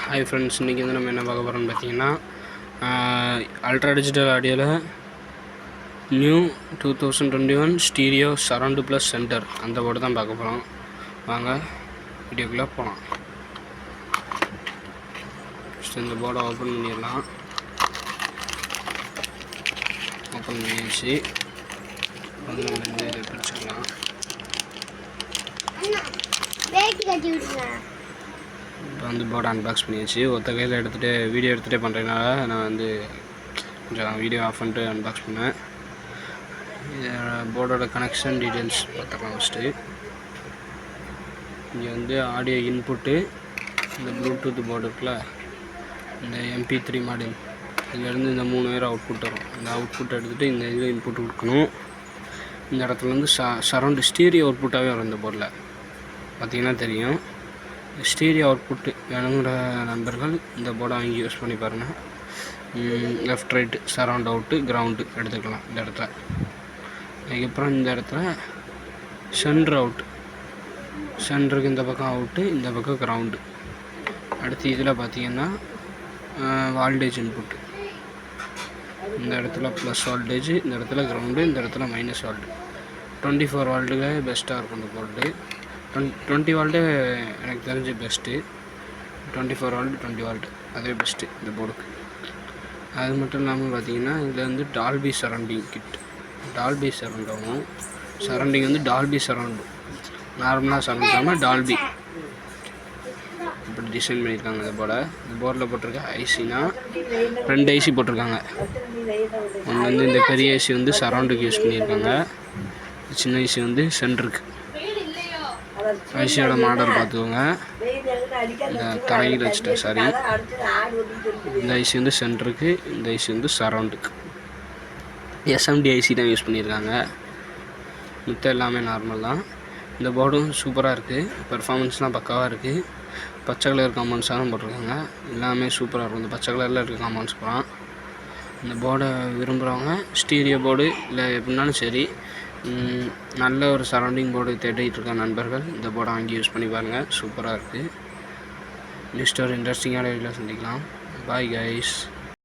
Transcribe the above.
Hi friends, இன்றைக்கி வந்து நம்ம என்ன பார்க்க போகிறோம்னு பார்த்தீங்கன்னா அல்ட்ரா டிஜிட்டல் ஆடியோவில் new 2021 stereo surround plus centre அந்த போர்டு தான் பார்க்க போகிறோம். வாங்க வீடியோக்குள்ளே போகலாம். ஃபஸ்ட்டு இந்த போர்டை ஓப்பன் பண்ணிடலாம். ஓப்பன் பண்ணிடுச்சு. வந்து நம்ம இந்த இதை பிரிச்சுக்கலாம். இப்போ வந்து போர்டை அன்பாக்ஸ் பண்ணியாச்சு. ஒருத்த கையில் எடுத்துகிட்டு வீடியோ எடுத்துகிட்டே பண்ணுறதுனால நான் வந்து கொஞ்சம் வீடியோ ஆஃப் பண்ணிட்டு அன்பாக்ஸ் பண்ணேன். போர்டோட கனெக்ஷன் டீட்டெயில்ஸ் பார்த்துக்கலாம். ஃபஸ்ட்டு இங்கே வந்து ஆடியோ இன்புட்டு, இந்த ப்ளூடூத் போர்டு இருக்குல்ல, இந்த MP3 மாடல், இதுலேருந்து இந்த 3 வேறு அவுட்புட் வரும். இந்த அவுட்புட் எடுத்துகிட்டு இந்த இதில் இன்புட் கொடுக்கணும். இந்த இடத்துல வந்து சரௌண்டு ஸ்டீரியோ அவுட்புட்டாகவே வரும். இந்த போர்டில் பார்த்திங்கன்னா தெரியும். ஸ்டீரியோ அவுட்புட்டு வேணுங்கிற நண்பர்கள் இந்த போர்டை வாங்கி யூஸ் பண்ணி பாருங்கள். Left right surround out ground எடுத்துக்கலாம் இந்த இடத்துல. அதுக்கப்புறம் இந்த இடத்துல சென்ட்ரு அவுட்டு, சென்டருக்கு இந்த பக்கம் அவுட்டு, இந்த பக்கம் கிரவுண்டு. அடுத்து இதில் பார்த்திங்கன்னா வால்டேஜ் இன்புட்டு, இந்த இடத்துல ப்ளஸ் வால்டேஜ், இந்த இடத்துல கிரவுண்டு, இந்த இடத்துல மைனஸ் வால்ட்டு. 24 வால்ட்டுக்கு பெஸ்ட்டாக இருக்கும் இந்த போர்டு. 20 வால்ட்டு எனக்கு தெரிஞ்ச பெஸ்ட்டு. 24 வால்ட்டு 20 வால்ட்டு அதே பெஸ்ட்டு இந்த போர்டுக்கு. அது மட்டும் இல்லாமல் பார்த்திங்கன்னா இதில் வந்து டால்பி சரௌண்டிங் கிட், டால்பி சரௌண்டாகும். சரௌண்டிங் வந்து டால்பி சரௌண்டு, நார்மலாக சரௌண்ட் இல்லாமல் டால்பி இப்படி டிசைன் பண்ணியிருக்காங்க. இந்த போர்டை, இந்த போர்டில் போட்டிருக்க ஐசினா 2 ஐசி போட்டிருக்காங்க. ஒன்று வந்து இந்த பெரிய ஐசி வந்து சரௌண்டுக்கு யூஸ் பண்ணியிருக்காங்க, சின்ன ஐசி வந்து சென்டருக்கு. ஐசியோட மாடல் பார்த்துக்கோங்க. இந்த தலையில் வச்சுட்டேன், சாரி. இந்த ஐசி வந்து சென்டருக்கு, இந்த ஐசி வந்து சரௌண்டுக்கு. SMD ஐசி தான் யூஸ் பண்ணியிருக்காங்க. மித்த எல்லாமே நார்மல் தான். இந்த போர்டும் சூப்பராக இருக்குது, பெர்ஃபார்மன்ஸ்லாம் பக்காவாக இருக்குது. பச்சை கலர் காம்பவுண்ட்ஸாக தான் போட்டிருக்காங்க. எல்லாமே சூப்பராக இருக்கும். இந்த பச்சை கலரில் இருக்க காம்பவுண்ட்ஸ் போகலாம். இந்த போர்டை விரும்புகிறவங்க ஸ்டீரியோ போர்டு இல்லை எப்படின்னாலும் சரி, நல்ல ஒரு சரௌண்டிங் போர்டு தேடிட்டு இருக்க நண்பர்கள் இந்த போர்டை வாங்கி யூஸ் பண்ணி பாருங்கள். சூப்பராக இருக்குது. நெக்ஸ்ட் ஒரு இன்ட்ரெஸ்டிங்கான வீடியோவில் சந்திக்கலாம். Bye guys.